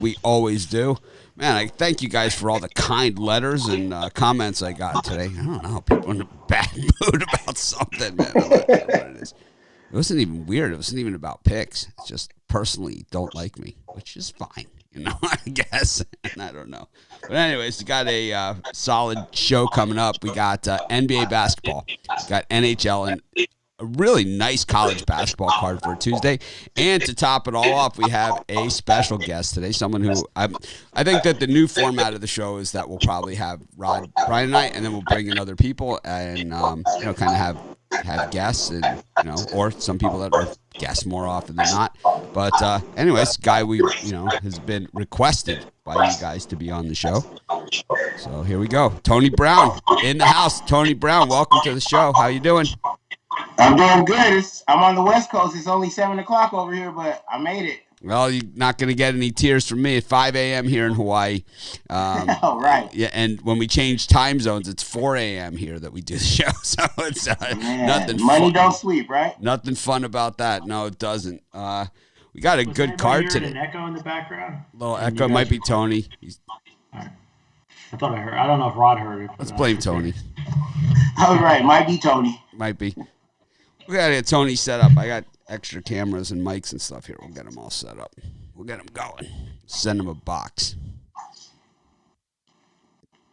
we always do. Man, I thank you guys for all the kind letters and comments I got today. I don't know, people in a bad mood about something, man. I'm not sure what it is. It wasn't even weird. It wasn't even about picks. It's just personally don't like me, which is fine, I guess. And I don't know. But anyways, we got a solid show coming up. We got NBA basketball. We got NHL and a really nice college basketball card for Tuesday. And to top it all off, we have a special guest today, someone who I think that the new format of the show is that we'll probably have Rod, Brian, and I, and then we'll bring in other people and, kind of have guests and, or some people that are guests more often than not. But anyways, guy we, has been requested by you guys to be on the show. So here we go. Tony Brown in the house. Tony Brown, welcome to the show. How you doing? I'm doing good. I'm on the West Coast. It's only 7 o'clock over here, but I made it. Well, you're not going to get any tears from me at 5 a.m. here in Hawaii. Oh, right. Yeah, and when we change time zones, it's 4 a.m. here that we do the show. So it's nothing. Money don't sleep, right? Nothing fun about that. No, it doesn't. We got a good card today. An echo in the background. Little echo might be Tony. All right. I thought I heard. I don't know if Rod heard it. Let's blame Tony. All right, might be Tony. Might be. We got to get Tony set up. I got extra cameras and mics and stuff here. We'll get them all set up. We'll get them going. Send them a box.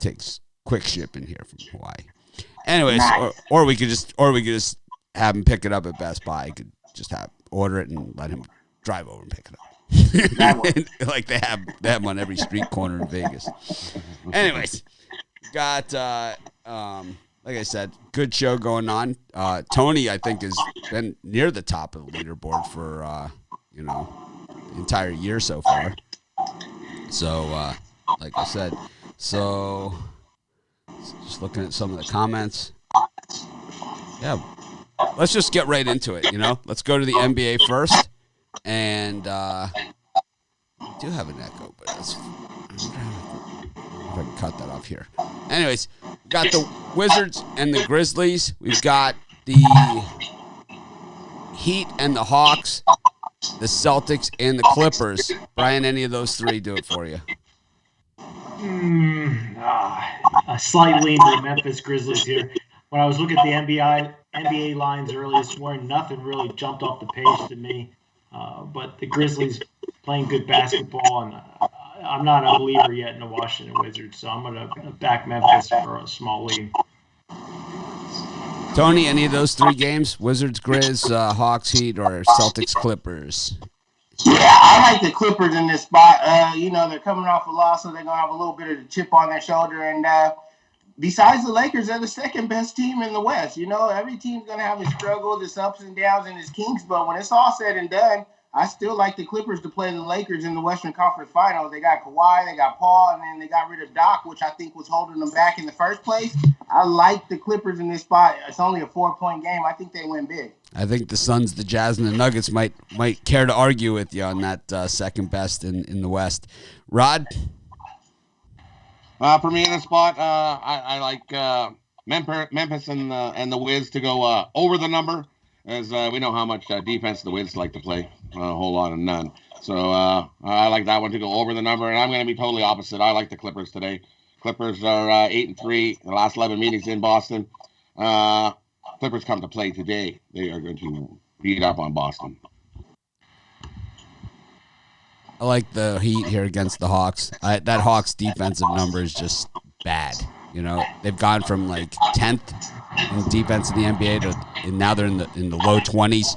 Takes quick shipping here from Hawaii. Anyways, nice. or we could just have him pick it up at Best Buy. I could just order it and let him drive over and pick it up. Like they have them on every street corner in Vegas. Anyways, got like I said, good show going on. Tony, I think, has been near the top of the leaderboard for, the entire year so far. So, like I said, just looking at some of the comments. Yeah, let's just get right into it, Let's go to the NBA first. And we do have an echo, but I can cut that off here. Anyways, we got the Wizards and the Grizzlies. We've got the Heat and the Hawks, the Celtics and the Clippers. Brian, any of those three do it for you? A slight lean to the Memphis Grizzlies here. When I was looking at the NBA lines earlier this morning, nothing really jumped off the page to me. But the Grizzlies playing good basketball, and I'm not a believer yet in the Washington Wizards, so I'm going to back Memphis for a small lead. Tony, any of those three games? Wizards, Grizz, Hawks, Heat, or Celtics, Clippers? Yeah, I like the Clippers in this spot. They're coming off a loss, so they're going to have a little bit of the chip on their shoulder. And besides the Lakers, they're the second best team in the West. Every team's going to have its struggles, its ups and downs, and its kinks. But when it's all said and done, I still like the Clippers to play the Lakers in the Western Conference Finals. They got Kawhi, they got Paul, and then they got rid of Doc, which I think was holding them back in the first place. I like the Clippers in this spot. It's only a 4-point game. I think they win big. I think the Suns, the Jazz, and the Nuggets might care to argue with you on that second best in the West. Rod? For me in this spot, I like Memphis and the Wiz to go over the number, as we know how much defense the Wiz like to play, a whole lot of none. So I like that one to go over the number, and I'm going to be totally opposite. I like the Clippers today. Clippers are 8-3. The last 11 meetings in Boston. Clippers come to play today. They are going to beat up on Boston. I like the Heat here against the Hawks. That Hawks defensive number is just bad. They've gone from like 10th in defense in the NBA and now they're in the low 20s.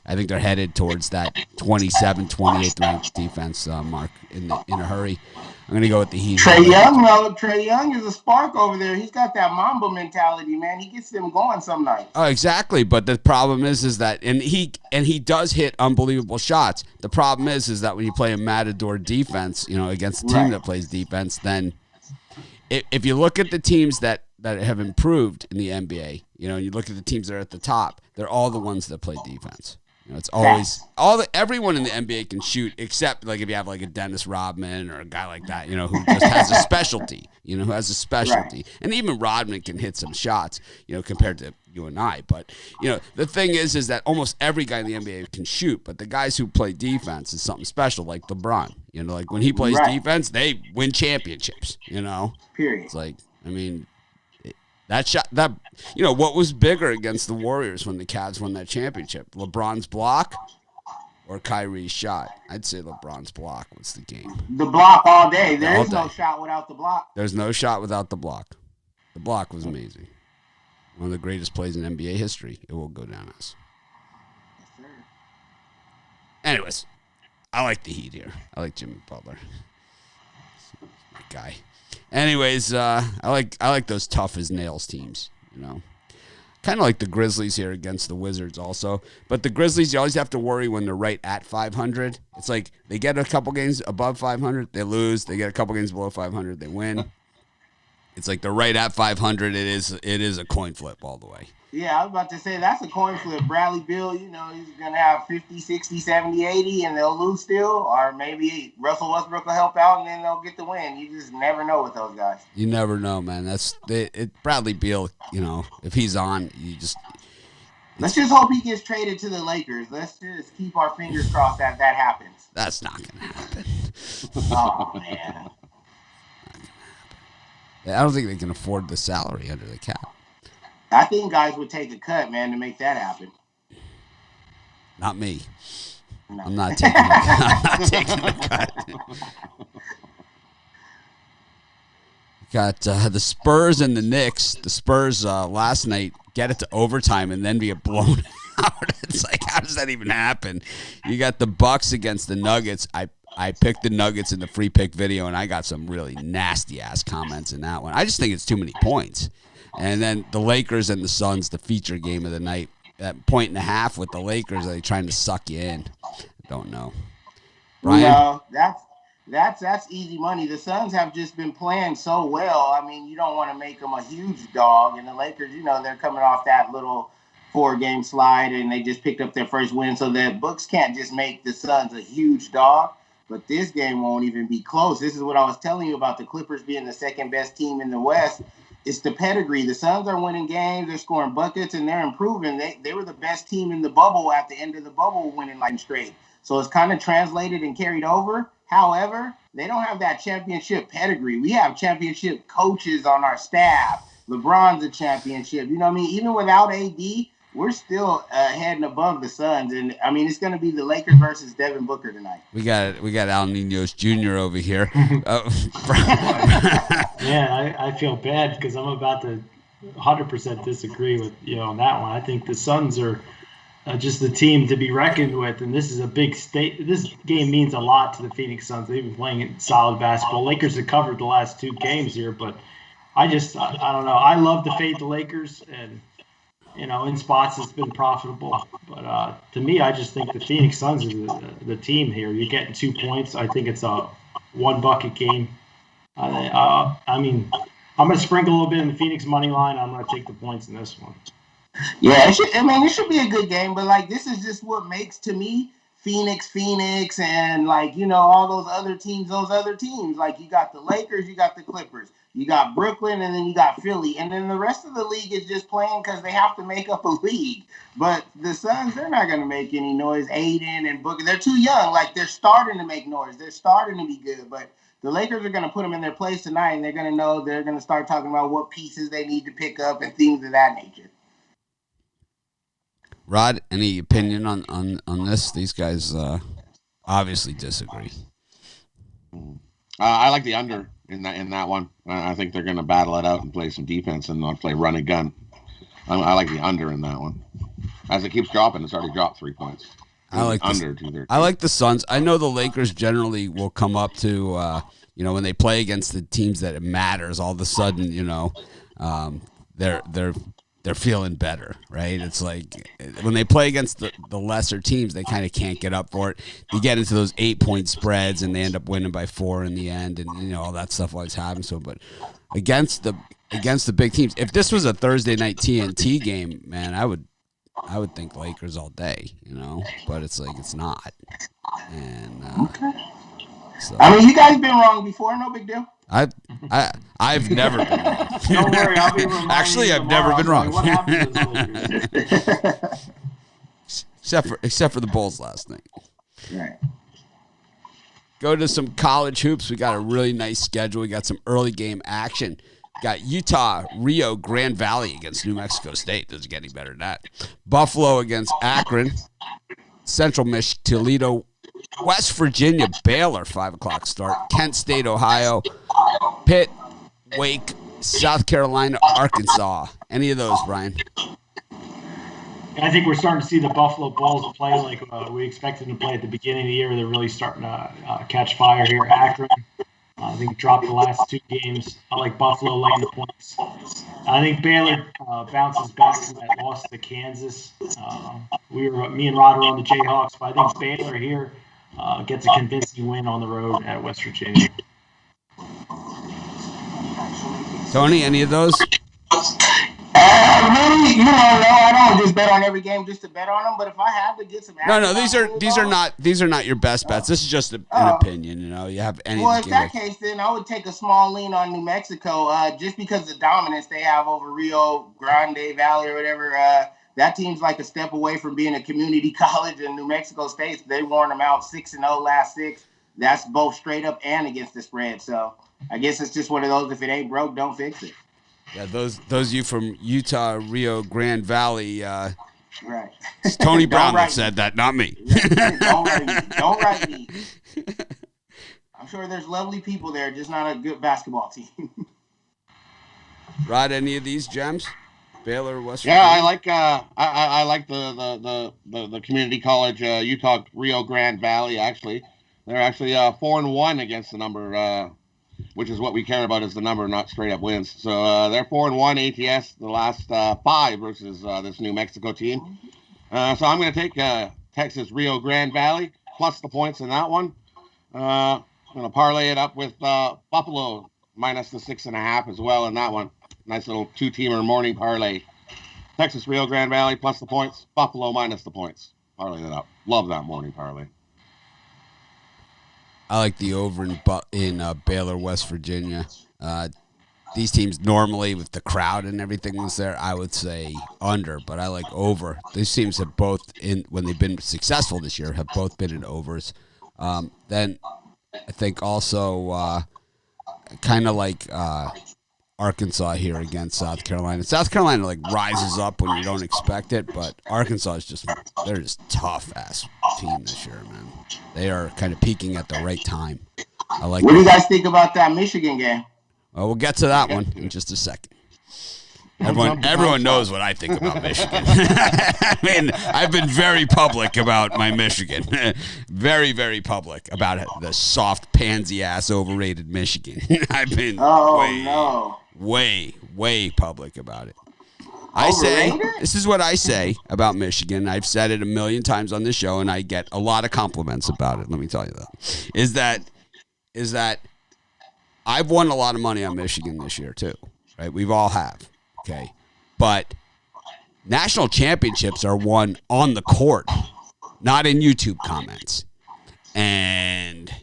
I think they're headed towards that 27th, 28th ranked defense mark in a hurry. I'm going to go with the Heat. Trae Young is a spark over there. He's got that Mamba mentality, man. He gets them going some nights. Oh, exactly. But the problem is that and he does hit unbelievable shots. The problem is that when you play a matador defense, against a team that plays defense, then if you look at the teams that have improved in the NBA, you look at the teams that are at the top, they're all the ones that play defense. It's always everyone in the NBA can shoot, except like if you have like a Dennis Rodman or a guy like that, who just has a specialty, Right. And even Rodman can hit some shots, compared to you and I. But the thing is that almost every guy in the NBA can shoot, but the guys who play defense is something special, like LeBron. Like when he plays defense, they win championships. Period. It's like, I mean. That shot, what was bigger against the Warriors when the Cavs won that championship? LeBron's block or Kyrie's shot? I'd say LeBron's block was the game. The block all day. There All is no day. shot without the block. There's no shot without the block. The block was amazing. One of the greatest plays in NBA history. It will go down as. Yes, sir. Anyways, I like the Heat here. I like Jimmy Butler. My guy. Anyways, I like those tough as nails teams, Kind of like the Grizzlies here against the Wizards also. But the Grizzlies, you always have to worry when they're right at 500. It's like they get a couple games above 500, they lose. They get a couple games below 500, they win. It's like they're right at 500. It is a coin flip all the way. Yeah, I was about to say that's a coin flip. Bradley Beal, he's going to have 50, 60, 70, 80, and they'll lose still. Or maybe Russell Westbrook will help out, and then they'll get the win. You just never know with those guys. You never know, man. Bradley Beal, if he's on, Let's just hope he gets traded to the Lakers. Let's just keep our fingers crossed that happens. That's not going to happen. Oh, man. I don't think they can afford the salary under the cap. I think guys would take a cut, man, to make that happen. Not me. No. I'm not taking a cut. Got the Spurs and the Knicks. The Spurs last night get it to overtime and then be blown out. It's like, how does that even happen? You got the Bucks against the Nuggets. I picked the Nuggets in the free pick video, and I got some really nasty-ass comments in that one. I just think it's too many points. And then the Lakers and the Suns, the feature game of the night, at 1.5 with the Lakers. Are they trying to suck you in? I don't know. Brian? No, that's easy money. The Suns have just been playing so well. I mean, you don't want to make them a huge dog. And the Lakers, they're coming off that little 4-game slide, and they just picked up their first win. So the books can't just make the Suns a huge dog. But this game won't even be close. This is what I was telling you about the Clippers being the second best team in the West. It's the pedigree. The Suns are winning games. They're scoring buckets, and they're improving. They were the best team in the bubble at the end of the bubble, winning like straight. So it's kind of translated and carried over. However, they don't have that championship pedigree. We have championship coaches on our staff. LeBron's a championship. You know what I mean? Even without AD, we're still heading above the Suns. And, I mean, it's going to be the Lakers versus Devin Booker tonight. We got Al Niños Jr. over here. Yeah, I feel bad because I'm about to 100% disagree with you on that one. I think the Suns are just the team to be reckoned with, and this is a big state. This game means a lot to the Phoenix Suns. They've been playing solid basketball. Lakers have covered the last 2 games here, but I don't know. I love to fade the Lakers, and in spots it's been profitable. But to me, I just think the Phoenix Suns is the team here. You're getting 2 points. I think it's a 1-bucket game. I mean, I'm going to sprinkle a little bit in the Phoenix money line. I'm going to take the points in this one. Yeah, it should be a good game. But, this is just what makes, to me, Phoenix, and, all those other teams. Like, you got the Lakers, you got the Clippers. You got Brooklyn, and then you got Philly. And then the rest of the league is just playing because they have to make up a league. But the Suns, they're not going to make any noise. Aiden and Booker, they're too young. They're starting to make noise. They're starting to be good. But the Lakers are going to put them in their place tonight, and they're going to know they're going to start talking about what pieces they need to pick up and things of that nature. Rod, any opinion on this? These guys obviously disagree. I like the under in that one. I think they're going to battle it out and play some defense and not play run and gun. I like the under in that one. As it keeps dropping, it's already dropped 3 points. I like under 213. I like the Suns. I know the Lakers generally will come up to when they play against the teams that it matters. All of a sudden, they're feeling better, right? It's like when they play against the lesser teams, they kind of can't get up for it. They get into those 8-point spreads, and they end up winning by 4 in the end, and all that stuff always happens. So, but against the big teams, if this was a Thursday night TNT game, man, I would think Lakers all day, but it's like it's not. And so I mean, you guys been wrong before. No big deal. I've never been wrong. Don't worry, I'll be reminding Actually, you I've never been wrong. What happened to those Lakers? except for the Bulls last night. Right. Go to some college hoops. We got a really nice schedule. We got some early game action. Got Utah, Rio, Grand Valley against New Mexico State. Doesn't get any better than that. Buffalo against Akron. Central Michigan, Toledo, West Virginia, Baylor, 5 o'clock start. Kent State, Ohio, Pitt, Wake, South Carolina, Arkansas. Any of those, Brian? I think we're starting to see the Buffalo Bulls play like we expected them to play at the beginning of the year. They're really starting to catch fire here. Akron, I think, dropped the last 2 games. I like Buffalo laying the points. I think Baylor bounces back from that loss to Kansas. Me and Rod are on the Jayhawks, but I think Baylor here gets a convincing win on the road at West Virginia. Tony, any of those? Really, no, I don't just bet on every game just to bet on them. But if I had to get some, No, these are not your best bets. This is just an opinion. You have any. Well, in that case, then I would take a small lean on New Mexico, just because of the dominance they have over Rio Grande Valley or whatever. That team's like a step away from being a community college in New Mexico State. They worn them out 6-0 last 6. That's both straight up and against the spread. So I guess it's just one of those. If it ain't broke, don't fix it. Yeah, those of you from Utah, Rio Grande Valley. Right. It's Tony Brown that said that, not me. Don't write me. I'm sure there's lovely people there, just not a good basketball team. Rod, any of these gems? Baylor, West Virginia? Yeah, I like the community college Utah Rio Grande Valley. Actually, they're actually 4-1 against the number. Which is what we care about, is the number, not straight up wins. So they're 4-1 ATS the last 5 versus this New Mexico team. So I'm going to take Texas Rio Grande Valley plus the points in that one. I'm going to parlay it up with Buffalo minus the 6.5 as well in that one. Nice little 2-teamer morning parlay. Texas Rio Grande Valley plus the points. Buffalo minus the points. Parlay that up. Love that morning parlay. I like the over in Baylor, West Virginia. These teams normally, with the crowd and everything was there, I would say under, but I like over. These teams have both, when they've been successful this year, have both been in overs. Then I think also kind of like Arkansas here against South Carolina. South Carolina rises up when you don't expect it, but Arkansas is they're just tough ass team this year, man. They are kind of peaking at the right time. I like. What do you guys think about that Michigan game? Well, we'll get to that one in just a second. Everyone knows what I think about Michigan. I mean, I've been very public about my Michigan. Very, very public about it. The soft, pansy-ass, overrated Michigan. I've been way public about it. This is what I say about Michigan. I've said it a million times on this show, and I get a lot of compliments about it. Let me tell you that. Is that I've won a lot of money on Michigan this year, too. Right? We've all have. Okay. But national championships are won on the court, not in YouTube comments. And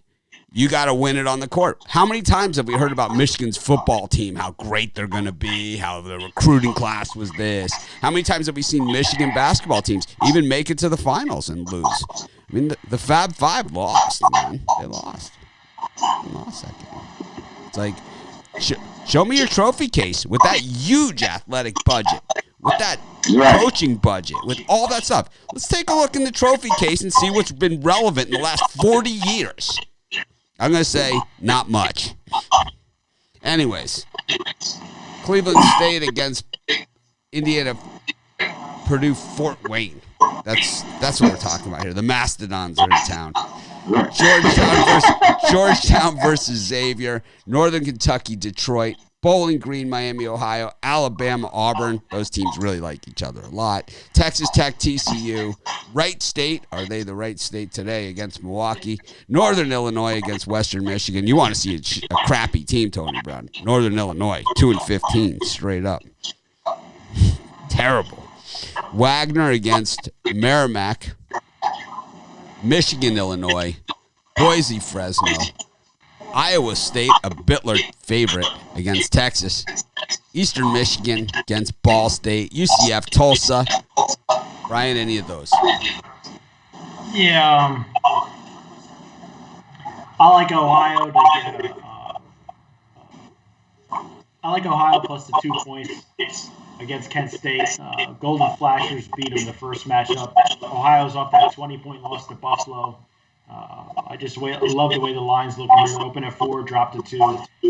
you got to win it on the court. How many times have we heard about Michigan's football team, how great they're going to be, how the recruiting class was this? How many times have we seen Michigan basketball teams even make it to the finals and lose? I mean, the Fab Five lost, man. They lost. They lost that game. It's like, show me your trophy case with that huge athletic budget, with that coaching budget, with all that stuff. Let's take a look in the trophy case and see what's been relevant in the last 40 years. I'm going to say not much. Anyways, Cleveland State against Indiana, Purdue, Fort Wayne. That's what we're talking about here. The Mastodons are in town. Georgetown versus Xavier, Northern Kentucky, Detroit, Bowling Green, Miami, Ohio, Alabama, Auburn. Those teams really like each other a lot. Texas Tech, TCU, Wright State. Are they the right state today against Milwaukee? Northern Illinois against Western Michigan. You want to see a crappy team, Tony Brown. Northern Illinois, 2-15, straight up. Terrible. Wagner against Merrimack. Michigan, Illinois. Boise, Fresno. Iowa State, a Bittler favorite against Texas. Eastern Michigan against Ball State. UCF, Tulsa. Brian, any of those? Yeah, I like Ohio to get I like Ohio plus the 2 points against Kent State. Golden Flashers beat them the first matchup. Ohio's off that 20-point loss to Buffalo. I love the way the line's looking here. Open at 4, dropped to 2.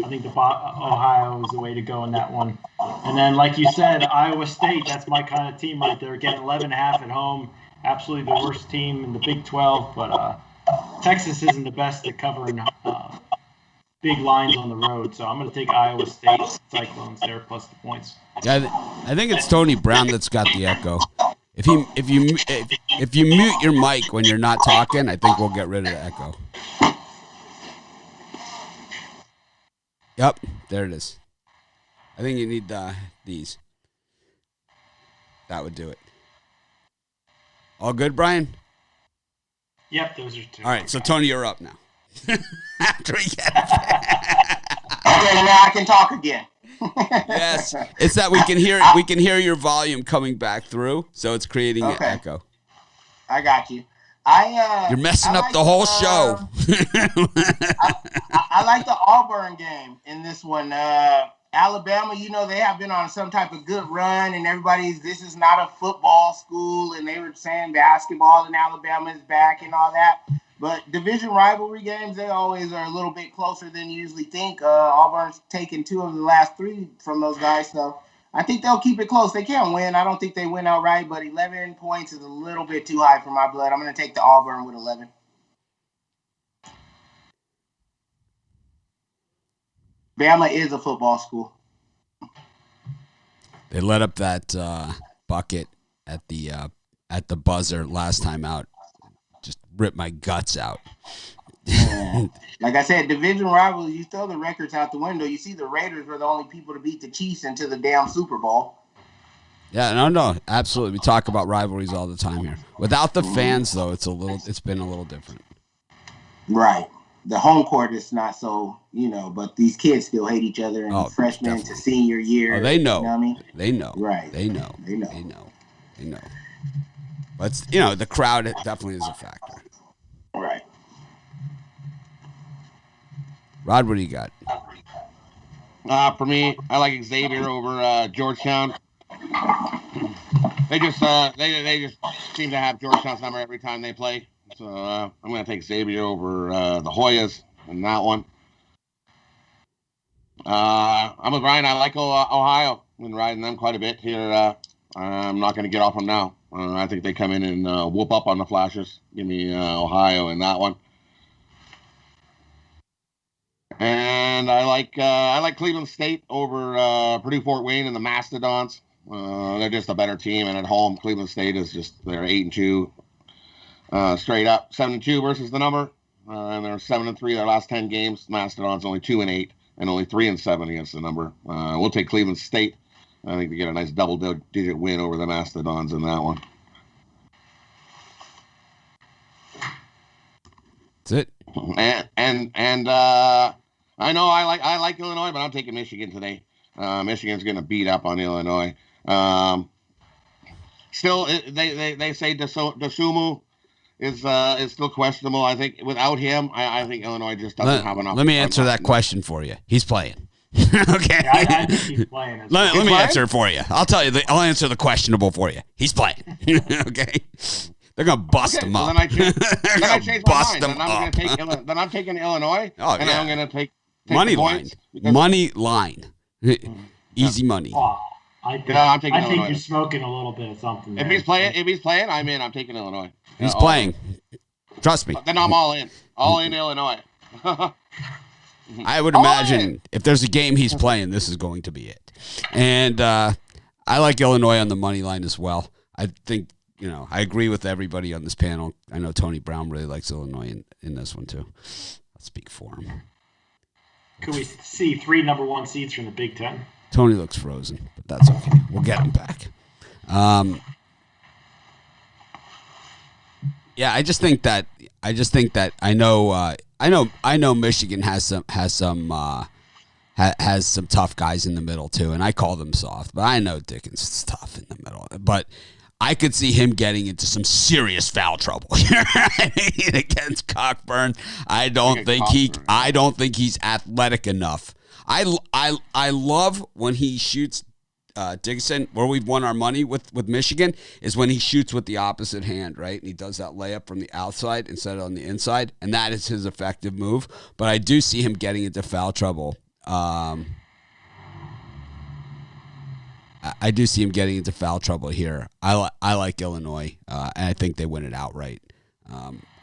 I think Ohio is the way to go in that one. And then, like you said, Iowa State, that's my kind of team right there. Getting 11.5 at home. Absolutely the worst team in the Big 12. But Texas isn't the best at covering big lines on the road. So I'm going to take Iowa State Cyclones there plus the points. Yeah, I think it's Tony Brown that's got the echo. If you mute your mic when you're not talking, I think we'll get rid of the echo. Yep, there it is. I think you need these. That would do it. All good, Brian? Yep, those are 2. All right, so Tony, you're up now. After we get Okay, now I can talk again. Yes, it's that we can hear your volume coming back through, so it's creating an echo. I got you. You're messing up the whole show. I like the Auburn game in this one. Alabama, they have been on some type of good run, and this is not a football school, and they were saying basketball in Alabama is back and all that. But division rivalry games, they always are a little bit closer than you usually think. Auburn's taken 2 of the last 3 from those guys, so I think they'll keep it close. They can't win. I don't think they win outright, but 11 points is a little bit too high for my blood. I'm going to take the Auburn with 11. Bama is a football school. They let up that bucket at the buzzer last time out. Just ripped my guts out. Like I said, division rivals, you throw the records out the window. You see the Raiders were the only people to beat the Chiefs into the damn Super Bowl. Yeah, no, absolutely. We talk about rivalries all the time here. Without the fans, though, it's been a little different. Right. The home court is not so, but these kids still hate each other in freshman definitely. to senior year. Oh, they know. You know what I mean? They know. Right. They know. But, the crowd definitely is a factor. Right. Rod, what do you got? For me, I like Xavier over Georgetown. They just seem to have Georgetown's number every time they play. So I'm going to take Xavier over the Hoyas in that one. I'm with Brian. I like Ohio. I've been riding them quite a bit here. I'm not going to get off them now. I think they come in and whoop up on the Flashers. Give me Ohio in that one. And I like Cleveland State over Purdue Fort Wayne and the Mastodons. They're just a better team, and at home, Cleveland State is they're 8-2, straight up 7-2 versus the number, and they're 7-3 their last 10 games. Mastodons only 2-8 and only 3-7 against the number. We'll take Cleveland State. I think they get a nice double-digit win over the Mastodons in that one. That's it. And I know I like Illinois, but I'm taking Michigan today. Michigan's going to beat up on Illinois. Still, they say DeSumo is still questionable. I think without him, I think Illinois just doesn't have enough. Let me answer that question for you. He's playing. Okay. Yeah, I think he's playing. Let me answer it for you. I'll tell you. I'll answer the questionable for you. He's playing. Okay. They're gonna bust him up. Then I change my mind. Then I'm taking Illinois. Oh, and yeah. I'm gonna take money line. Money line. Easy money. I think you're smoking a little bit of something. If he's playing, I'm in. I'm taking Illinois. He's playing. Trust me. Then I'm all in. All in Illinois. I would imagine if there's a game he's playing, this is going to be it. And I like Illinois on the money line as well. I think, I agree with everybody on this panel. I know Tony Brown really likes Illinois in this one too. I'll speak for him. Could we see 3 number 1 seeds from the Big Ten? Tony looks frozen, but that's okay. We'll get him back. Yeah, I just think that I know Michigan has some tough guys in the middle too, and I call them soft, but I know Dickens is tough in the middle. But I could see him getting into some serious foul trouble against Cockburn. I don't think he's athletic enough. I love when he shoots Dickinson, where we've won our money with Michigan, is when he shoots with the opposite hand, right? And he does that layup from the outside instead of on the inside, and that is his effective move. But I do see him getting into foul trouble. I do see him getting into foul trouble here. I like Illinois, and I think they win it outright.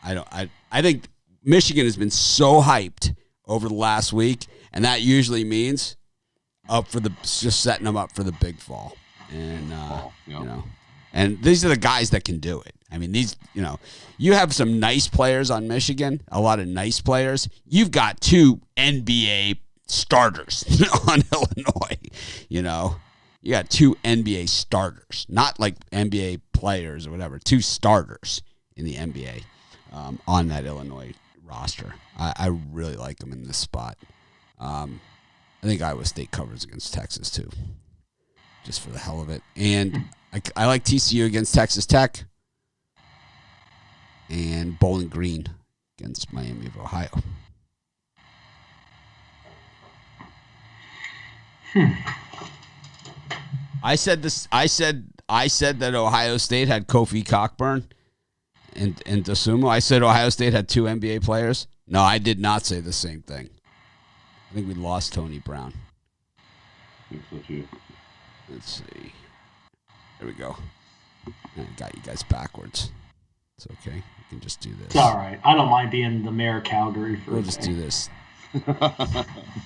I think Michigan has been so hyped over the last week, and that usually means just setting them up for the big fall. And and these are the guys that can do it. I mean, you have some nice players on Michigan, a lot of nice players. You've got 2 NBA starters on Illinois. You got 2 NBA starters, not like NBA players or whatever. 2 starters in the NBA on that Illinois roster. I really like them in this spot. I think Iowa State covers against Texas too, just for the hell of it. And I like TCU against Texas Tech, and Bowling Green against Miami of Ohio. I said that Ohio State had Kofi Cockburn and Dosunmu. I said Ohio State had 2 NBA players. No, I did not say the same thing. I think we lost Tony Brown. I think so too. Let's see. There we go. I got you guys backwards. It's okay. We can just do this. It's all right. I don't mind being the mayor of Calgary for We'll just do this.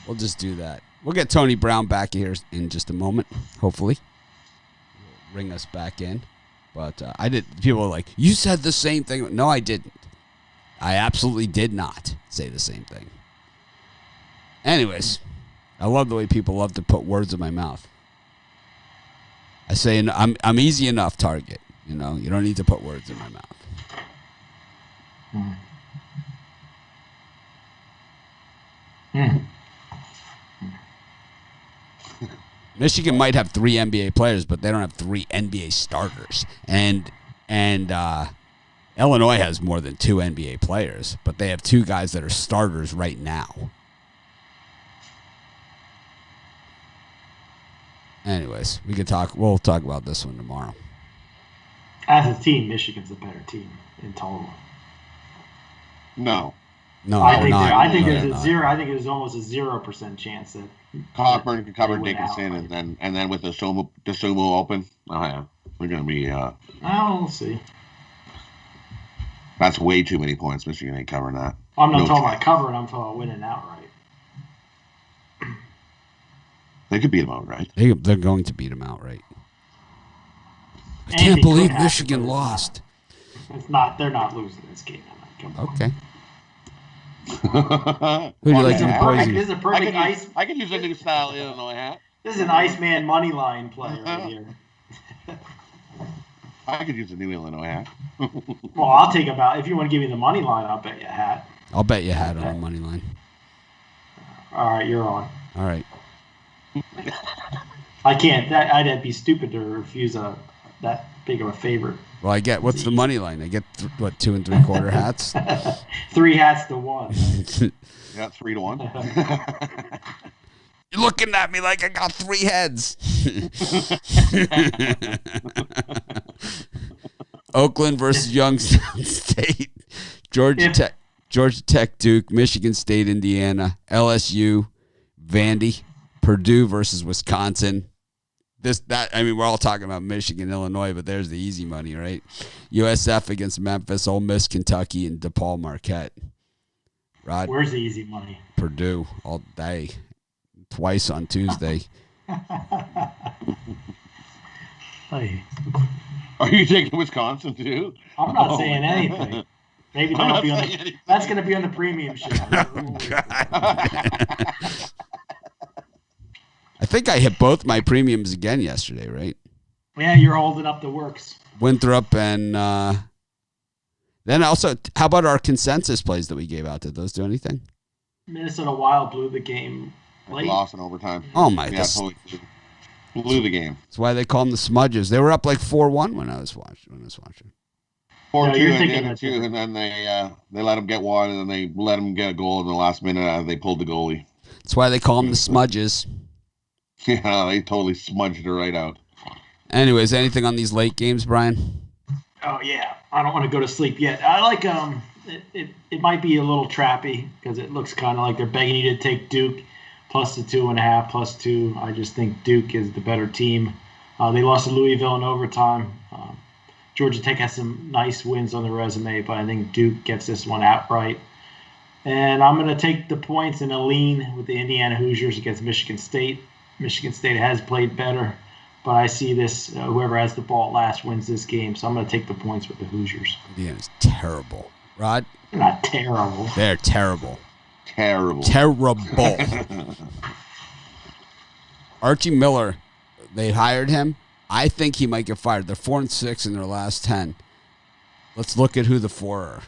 We'll just do that. We'll get Tony Brown back here in just a moment, hopefully. He'll ring us back in. But people are like, you said the same thing. No, I didn't. I absolutely did not say the same thing. Anyways, I love the way people love to put words in my mouth. I say I'm easy enough target. You don't need to put words in my mouth. Michigan might have 3 NBA players, but they don't have 3 NBA starters. And Illinois has more than 2 NBA players, but they have 2 guys that are starters right now. Anyways, we'll talk about this one tomorrow. As a team, Michigan's a better team in total. No. I think there's almost a 0% chance that Cockburn can cover Dickinson, and then with the Sumo open. Oh yeah, we're gonna be. We'll see. That's way too many points. Michigan ain't covering that. I'm not talking about covering. I'm talking about winning outright. They could beat them outright. They're going to beat them outright. I can't believe Michigan lost. They're not losing this game. Okay. Who do you like in the poison? This is a perfect ice. I could use a new style Illinois hat. This is an Iceman money line play right here. I could use a new Illinois hat. Well, I'll take if you want to give me the money line, I'll bet you a hat. I'll bet you a hat on the money line. All right, you're on. All right. I can't. I'd be stupid to refuse that big of a favor. Well, what's the money line? I get 2 3/4 hats. 3 hats to 1. Yeah, 3 to 1. You're looking at me like I got 3 heads. Oakland versus Youngstown State, Georgia Tech, Duke, Michigan State, Indiana, LSU, Vandy, Purdue versus Wisconsin. We're all talking about Michigan, Illinois, but there's the easy money, right? USF against Memphis, Ole Miss, Kentucky, and DePaul Marquette. Rod, where's the easy money? Purdue all day, twice on Tuesday. Hey. Are you taking Wisconsin too? I'm not saying anything. Maybe that's going to be on the premium show. I think I hit both my premiums again yesterday, right? Yeah, you're holding up the works. Winthrop and then also, how about our consensus plays that we gave out? Did those do anything? Minnesota Wild blew the game late. Lost in overtime. Oh my! Yeah, totally blew the game. That's why they call them the Smudges. They were up like 4-1 when I was watching. 4-2 you're and thinking then 2, and then they let them get one, and then they let them get a goal in the last minute. They pulled the goalie. That's why they call them the Smudges. Yeah, they totally smudged it right out. Anyways, anything on these late games, Brian? Oh yeah, I don't want to go to sleep yet. I like it might be a little trappy because it looks kind of like they're begging you to take Duke plus the 2.5 plus 2. I just think Duke is the better team. They lost to Louisville in overtime. Georgia Tech has some nice wins on the resume, but I think Duke gets this one outright. And I'm going to take the points in a lean with the Indiana Hoosiers against Michigan State. Michigan State has played better, but I see this, whoever has the ball last wins this game, so I'm going to take the points with the Hoosiers. Indiana's terrible. Rod? They're not terrible. They're terrible. Terrible. Archie Miller, they hired him. I think he might get fired. They're 4-6 in their last 10. Let's look at who the 4 are.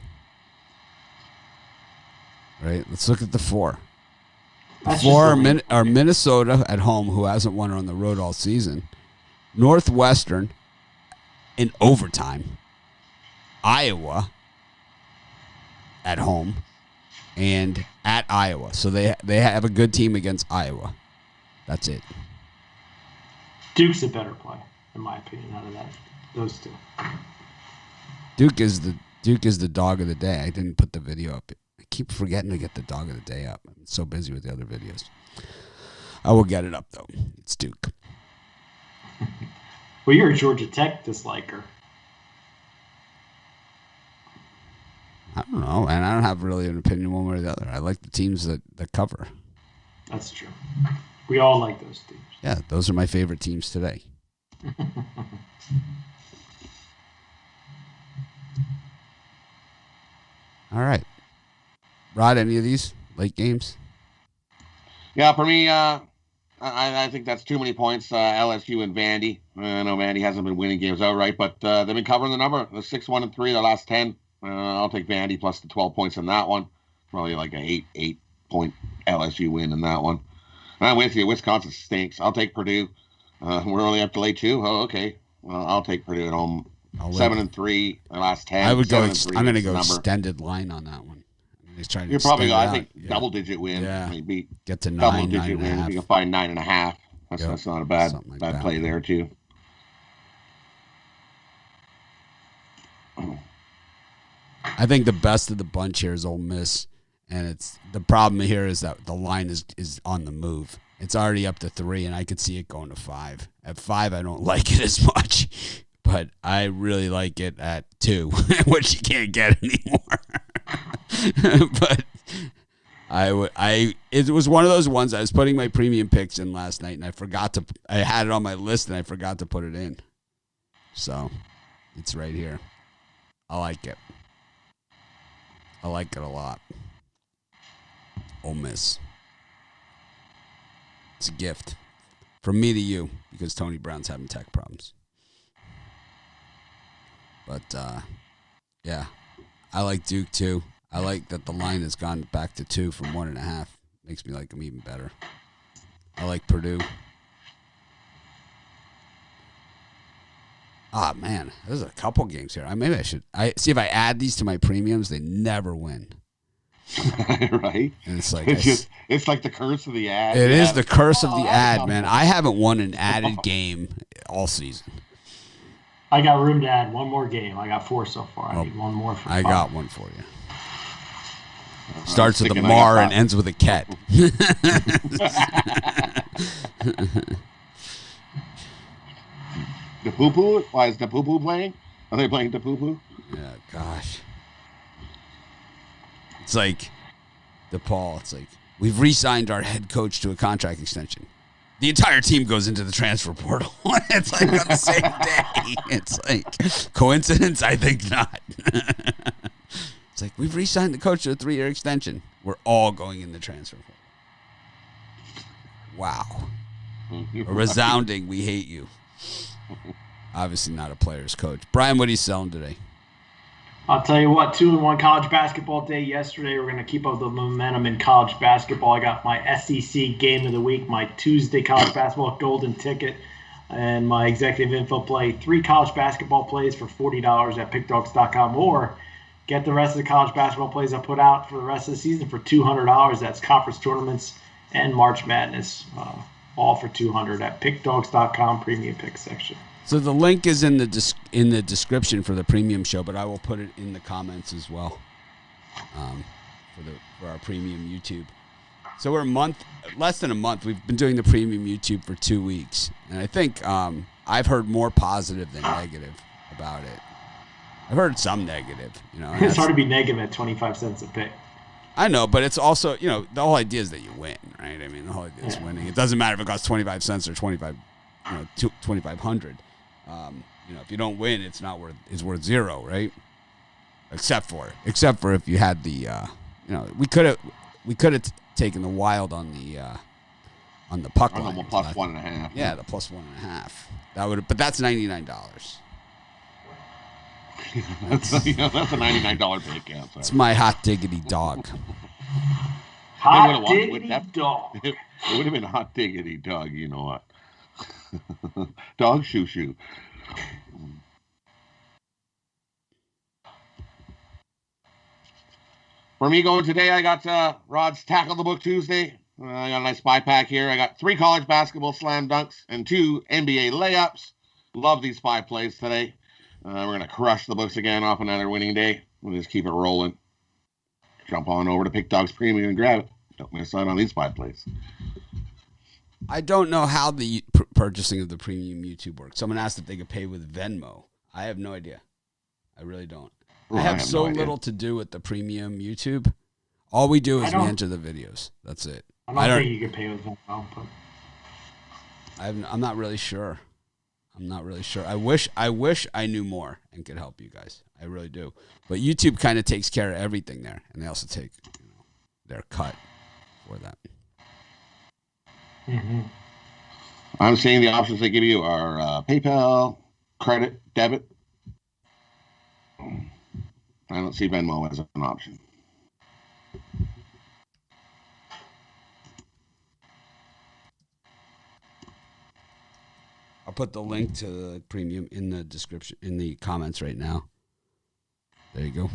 Right? Let's look at the 4. The 4 are Minnesota at home, who hasn't won on the road all season. Northwestern in overtime. Iowa at home and at Iowa. So they have a good team against Iowa. That's it. Duke's a better play, in my opinion, out of that. Those two. Duke is the dog of the day. I didn't put the video up. I keep forgetting to get the dog of the day up. I'm so busy with the other videos. I will get it up, though. It's Duke. Well, you're a Georgia Tech disliker. I don't know, and I don't have really an opinion one way or the other. I like the teams that cover. That's true. We all like those teams. Yeah, those are my favorite teams today. All right. Rod, any of these late games? Yeah, for me, I think that's too many points. LSU and Vandy. I know Vandy hasn't been winning games outright, but they've been covering the number. The 6-1-3, the last 10. I'll take Vandy plus the 12 points in that one. Probably like an 8-point LSU win in that one. I'm with you. Wisconsin stinks. I'll take Purdue. We're only up to late 2. Oh, okay. Well, I'll take Purdue at home. 7-3, the last 10. I would go. I'm going to go number. extended line on that one. He's trying to. You're probably go. I think yeah. double-digit win. Yeah. Maybe Get to 9, double-digit win. 9.5. You can find 9.5. That's not a bad Something like bad that. play there too. I think the best of the bunch here is Ole Miss, and it's the problem here is that the line is on the move. It's already up to 3, and I could see it going to 5. At 5, I don't like it as much, but I really like it at 2, which you can't get anymore. But it was one of those ones I was putting my premium picks in last night, and I had it on my list, and I forgot to put it in. So it's right here. I like it. I like it a lot. Ole Miss. It's a gift from me to you because Tony Brown's having tech problems. But, yeah, I like Duke too. I like that the line has gone back to 2 from 1.5. Makes me like them even better. I like Purdue. Ah, man, there's a couple games here. Maybe I should. See if I add these to my premiums, they never win. Right? And it's like it's like the curse of the ad. It is the curse of the ad, man. I haven't won an added game all season. I got room to add one more game. I got 4 so far. I need one more for 5. I got one for you. Starts with a Mar and ends with a Ket. The poo-poo? Why is the poo-poo playing? Are they playing the poo-poo? Yeah, gosh. It's like DePaul. It's like, we've re-signed our head coach to a contract extension. The entire team goes into the transfer portal. It's like on the same day. It's like, coincidence? I think not. It's like, we've re-signed the coach to a 3-year extension. We're all going in the transfer portal. Wow. A resounding, we hate you. Obviously not a player's coach. Brian, what are you selling today? I'll tell you what, 2-1 college basketball day yesterday. We're going to keep up the momentum in college basketball. I got my SEC game of the week, my Tuesday college basketball golden ticket, and my executive info play. 3 college basketball plays for $40 at pickdogs.com, or get the rest of the college basketball plays I put out for the rest of the season for $200. That's conference tournaments and March Madness, all for $200 at pickdogs.com premium pick section. So the link is in the description for the premium show, but I will put it in the comments as well for our premium YouTube. So we're less than a month. We've been doing the premium YouTube for 2 weeks, and I think I've heard more positive than negative about it. I've heard some negative. It's hard to be negative at 25 cents a pick. I know, but it's also the whole idea is that you win, right? I mean, the whole idea is winning. It doesn't matter if it costs 25 cents or 2,500. If you don't win, it's worth zero, right? Except for if you had the, we could have taken the Wild on the puck line. The plus 1.5. Yeah, the plus 1.5. But that's $99. That's a $99 pick. Yeah, it's my hot diggity dog. Hot diggity dog. It would have been hot diggity dog. You know what? Dog shoo. For me going today, I got Rod's Tackle the Book Tuesday. I got a nice spy pack here. I got 3 college basketball slam dunks and 2 NBA layups. Love these spy plays today. We're going to crush the books again off another winning day. We'll just keep it rolling. Jump on over to Pick Dogs Premium and grab it. Don't miss out on these spy plays. I don't know how the purchasing of the premium YouTube works. Someone asked if they could pay with Venmo. I have no idea. I really don't. I have so little to do with the premium YouTube. All we do is we enter the videos. That's it. I don't think you can pay with Venmo. But I'm not really sure. I wish I knew more and could help you guys. I really do. But YouTube kind of takes care of everything there, and they also take their cut for that. Mm-hmm. I'm seeing the options they give you are PayPal, credit, debit. I don't see Venmo as an option. I'll put the link to the premium in the description, in the comments right now. There you go.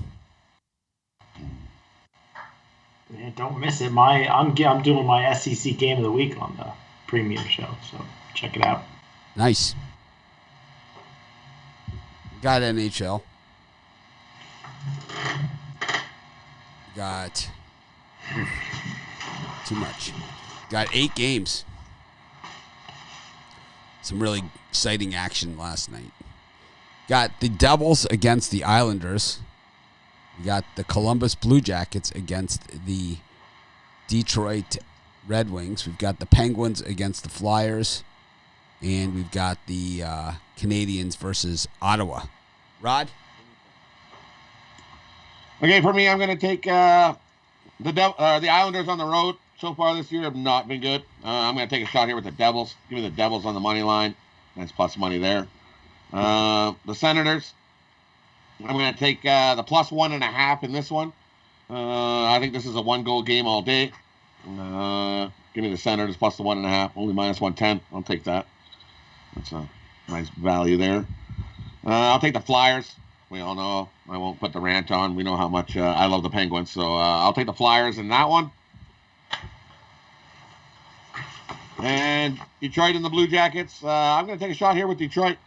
Yeah, don't miss it. I'm doing my SEC game of the week on the premium show, so check it out. Nice. Got NHL. Got too much. Got 8 games. Some really exciting action last night. Got the Devils against the Islanders. We got the Columbus Blue Jackets against the Detroit Red Wings. We've got the Penguins against the Flyers. And we've got the Canadiens versus Ottawa. Rod? Okay, for me, I'm going to take the Islanders on the road. So far this year have not been good. I'm going to take a shot here with the Devils. Give me the Devils on the money line. Nice plus money there. The Senators. I'm going to take the plus 1.5 in this one. I think this is a 1-goal game all day. Give me the Senators plus the 1.5. Only minus 110. I'll take that. That's a nice value there. I'll take the Flyers. We all know I won't put the rant on. We know how much I love the Penguins. So I'll take the Flyers in that one. And Detroit and the Blue Jackets. I'm going to take a shot here with Detroit.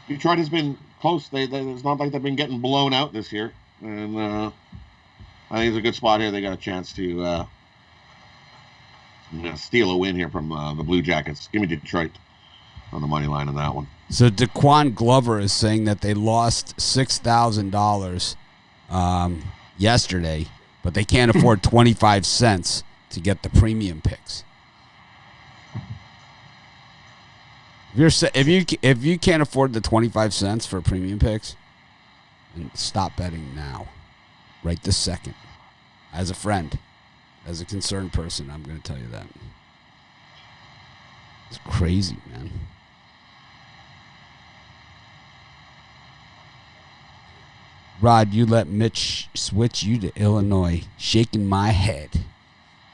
Detroit has been close. It's not like they've been getting blown out this year. And I think it's a good spot here. They got a chance to steal a win here from the Blue Jackets. Give me Detroit on the money line on that one. So Daquan Glover is saying that they lost $6,000 yesterday, but they can't afford 25 cents to get the premium picks. If you can't afford the 25 cents for premium picks, then stop betting now, right this second. As a friend, as a concerned person, I'm going to tell you that. It's crazy, man. Rod, you let Mitch switch you to Illinois. Shaking my head.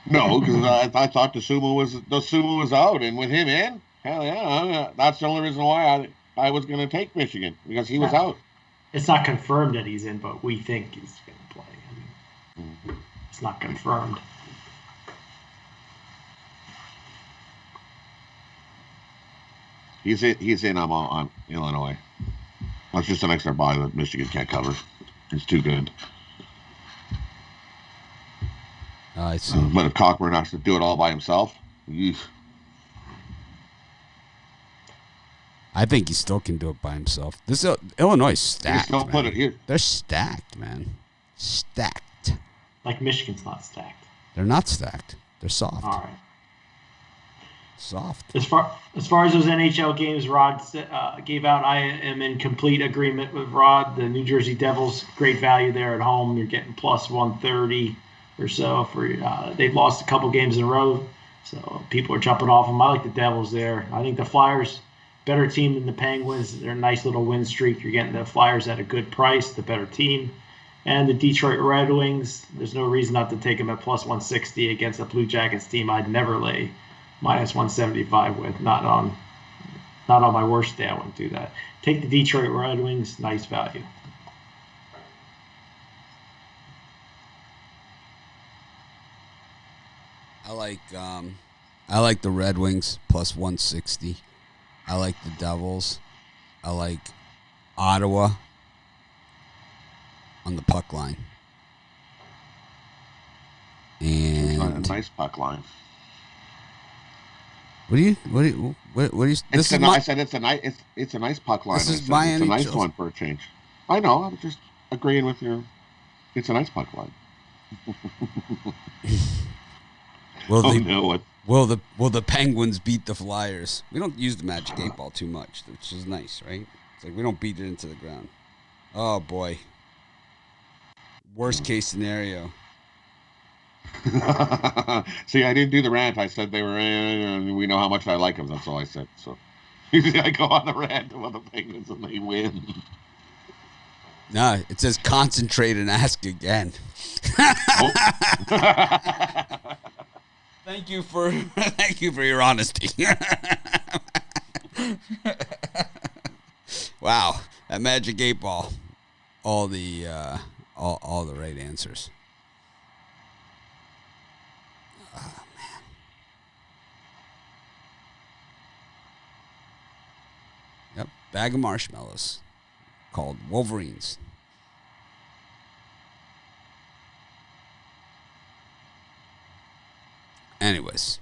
No, because I thought the sumo was out, and with him in, hell yeah, that's the only reason why I was going to take Michigan, because he was out. It's not confirmed that he's in, but we think he's going to play. I mean, it's not confirmed. He's in. I'm on Illinois. That's just an extra buy that Michigan can't cover. It's too good. I see. But if Cockburn has to do it all by himself, I think he still can do it by himself. This Illinois is stacked. Don't put it here. They're stacked, man. Stacked. Like Michigan's not stacked. They're not stacked. They're soft. All right. Soft. As far as those NHL games Rod gave out, I am in complete agreement with Rod. The New Jersey Devils, great value there at home. You're getting plus 130 or so for they've lost a couple games in a row, so people are jumping off them. I like the Devils there. I think the Flyers, better team than the Penguins. They're a nice little win streak. You're getting the Flyers at a good price, the better team. And the Detroit Red Wings, there's no reason not to take them at plus 160 against a Blue Jackets team I'd never lay minus 175 with. Not on my worst day I wouldn't do that. Take the Detroit Red Wings, nice value. I like the Red Wings plus 160. I like the Devils. I like Ottawa on the puck line. And a nice puck line. What do you? I said it's a nice puck line. This is my it's a nice NHL. one for a change. I know. I'm just agreeing with your. It's a nice puck line. Will the Penguins beat the Flyers? We don't use the Magic 8-Ball too much, which is nice, right? It's like we don't beat it into the ground. Oh boy. Worst case scenario. See, I didn't do the rant. I said they were in, and we know how much I like them. That's all I said. So usually I go on the rant about the Penguins and they win. No, it says concentrate and ask again. Thank you for your honesty. Wow, that Magic 8-Ball, all the right answers. Oh man. Yep, bag of marshmallows called Wolverines. Anyways,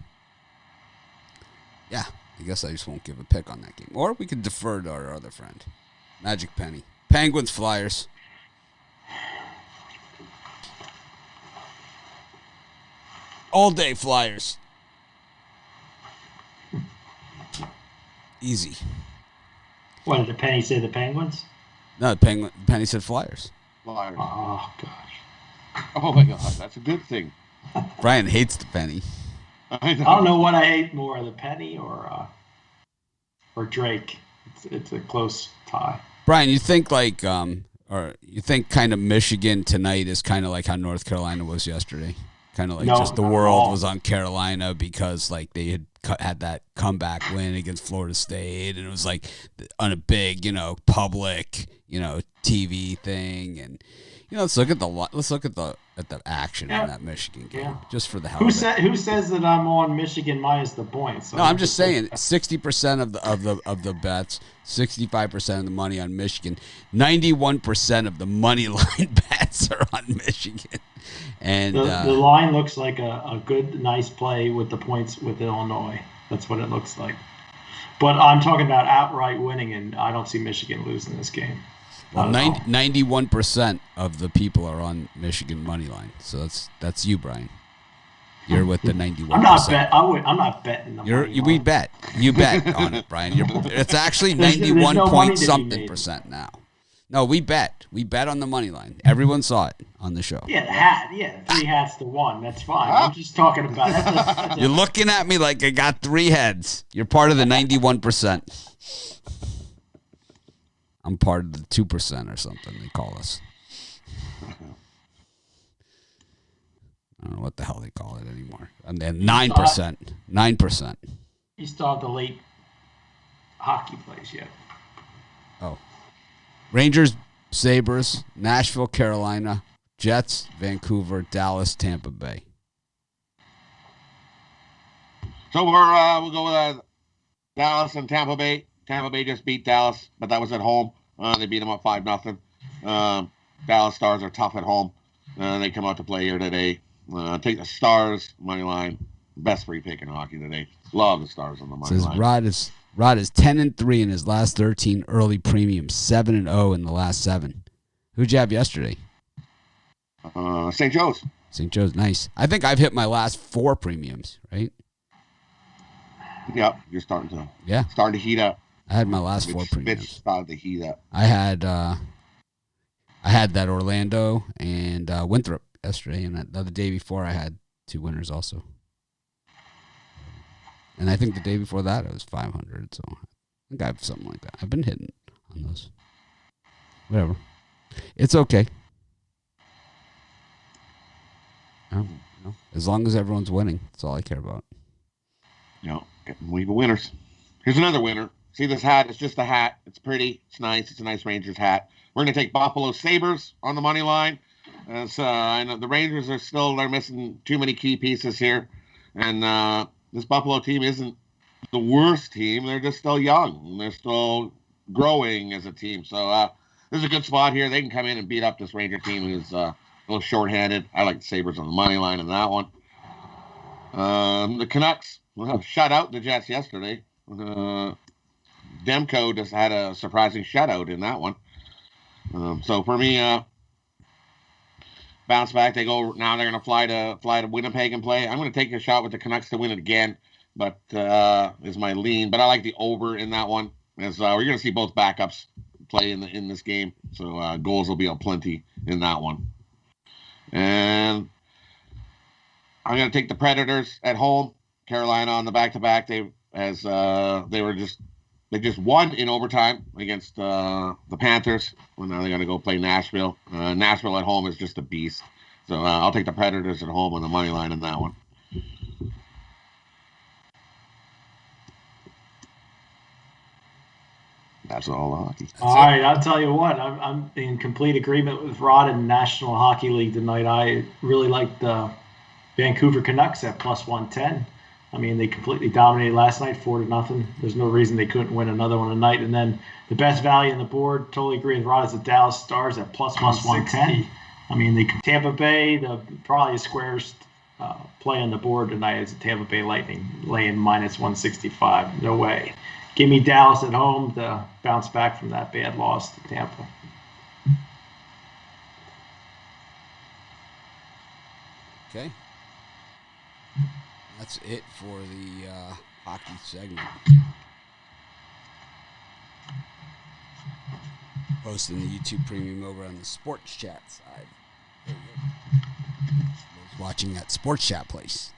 yeah, I guess I just won't give a pick on that game. Or we could defer to our other friend, Magic Penny. Penguins, Flyers. All day Flyers. Easy. What did the Penny say? The Penguins? No, Penny said Flyers. Flyers. Oh gosh. Oh my God, that's a good thing. Brian hates the Penny. I don't know what I hate more, the Penny or Drake. It's a close tie. Brian, you think or you think kind of Michigan tonight is kind of like how North Carolina was yesterday? Kind of like just the world was on Carolina because like they had that comeback win against Florida State, and it was like on a big, public, TV thing, and let's look at the action in that Michigan game just for the hell of it. Who says that I'm on Michigan minus the points? So no, I'm just saying 60% of the bets, 65% of the money on Michigan, 91% of the money line bets are on Michigan. And the line looks like a good, nice play with the points with Illinois. That's what it looks like. But I'm talking about outright winning, and I don't see Michigan losing this game. Well, 91% of the people are on Michigan money line, so that's you, Brian. You're with the 91%. I'm not betting the money line. We bet. You bet on it, Brian. It's actually 91 point something percent now. No, we bet. We bet on the money line. Everyone saw it on the show. Yeah, the hat. Yeah, 3 hats to 1. That's fine. I'm just talking about that's You're looking at me like I got 3 heads. You're part of the 91%. I'm part of the 2% or something they call us. I don't know what the hell they call it anymore. And then 9%. 9%. You still have the late hockey plays yet. Oh. Rangers, Sabres, Nashville, Carolina, Jets, Vancouver, Dallas, Tampa Bay. So we'll go with Dallas and Tampa Bay. Tampa Bay just beat Dallas, but that was at home. They beat them up 5-0. Dallas Stars are tough at home. They come out to play here today. Take the Stars money line. Best free pick in hockey today. Love the Stars on the money line. Rod is 10-3 in his last 13 early premiums, 7-0 in the last 7. Who'd you have yesterday? St. Joe's. St. Joe's, nice. I think I've hit my last 4 premiums, right? Yep, you're starting to heat up. I had my last 4 premiums. Mitch started to heat up. I had that Orlando and Winthrop yesterday, and the day before I had 2 winners also. And I think the day before that it was 500, so I think I have something like that. I've been hitting on those. Whatever. It's okay. As long as everyone's winning, that's all I care about. We have winners. Here's another winner. See this hat? It's just a hat. It's pretty. It's nice. It's a nice Rangers hat. We're going to take Buffalo Sabres on the money line. I know the Rangers they're missing too many key pieces here. And this Buffalo team isn't the worst team. They're just still young. They're still growing as a team. So this is a good spot here. They can come in and beat up this Ranger team who's a little shorthanded. I like the Sabres on the money line in that one. The Canucks shut out the Jets yesterday. Demko just had a surprising shutout in that one. So for me, bounce back. They go now. They're going to fly to Winnipeg and play. I'm going to take a shot with the Canucks to win it again, but is my lean. But I like the over in that one. As we're going to see both backups play in this game, so goals will be aplenty in that one. And I'm going to take the Predators at home. Carolina on the back-to-back. They just won in overtime against the Panthers. Well, now they're going to go play Nashville. Nashville at home is just a beast. So I'll take the Predators at home on the money line in that one. That's all the hockey. All right, I'll tell you what. I'm in complete agreement with Rod in the National Hockey League tonight. I really like the Vancouver Canucks at plus 110. I mean, they completely dominated last night, 4-0. There's no reason they couldn't win another one tonight. And then the best value on the board, totally agree with Rod, is the Dallas Stars at plus 110. I mean, Tampa Bay, probably the squarest play on the board tonight is the Tampa Bay Lightning laying minus 165. No way. Give me Dallas at home to bounce back from that bad loss to Tampa. Okay. That's it for the hockey segment. Posting the YouTube premium over on the Sports Chat side. There you go. Those watching that Sports Chat place.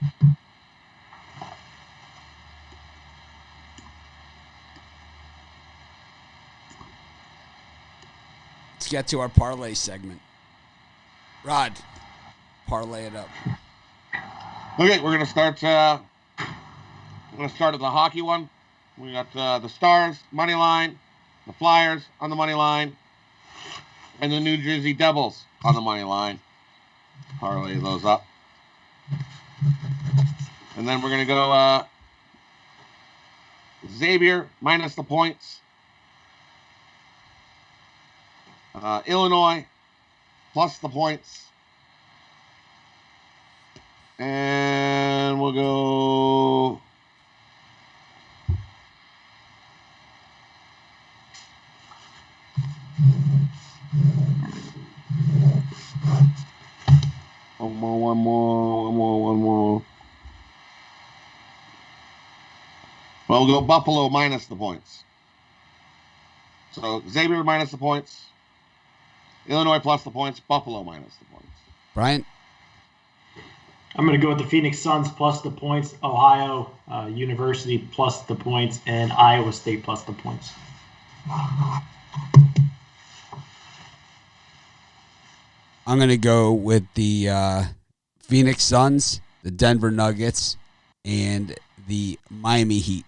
Let's get to our parlay segment. Rod, parlay it up. Okay, we're gonna start. I'm gonna start at the hockey one. We got the Stars money line, the Flyers on the money line, and the New Jersey Devils on the money line. Parlay those up, and then we're gonna go Xavier minus the points, Illinois plus the points. And we'll go one more. Well, we'll go Buffalo minus the points. So Xavier minus the points, Illinois plus the points, Buffalo minus the points. Brian? I'm going to go with the Phoenix Suns plus the points, Ohio University plus the points, and Iowa State plus the points. I'm going to go with the Phoenix Suns, the Denver Nuggets, and the Miami Heat.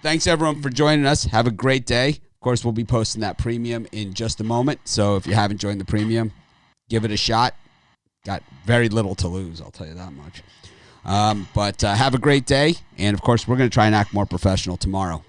Thanks, everyone, for joining us. Have a great day. Of course, we'll be posting that premium in just a moment. So if you haven't joined the premium, give it a shot. Got very little to lose, I'll tell you that much. But have a great day. And, of course, we're going to try and act more professional tomorrow.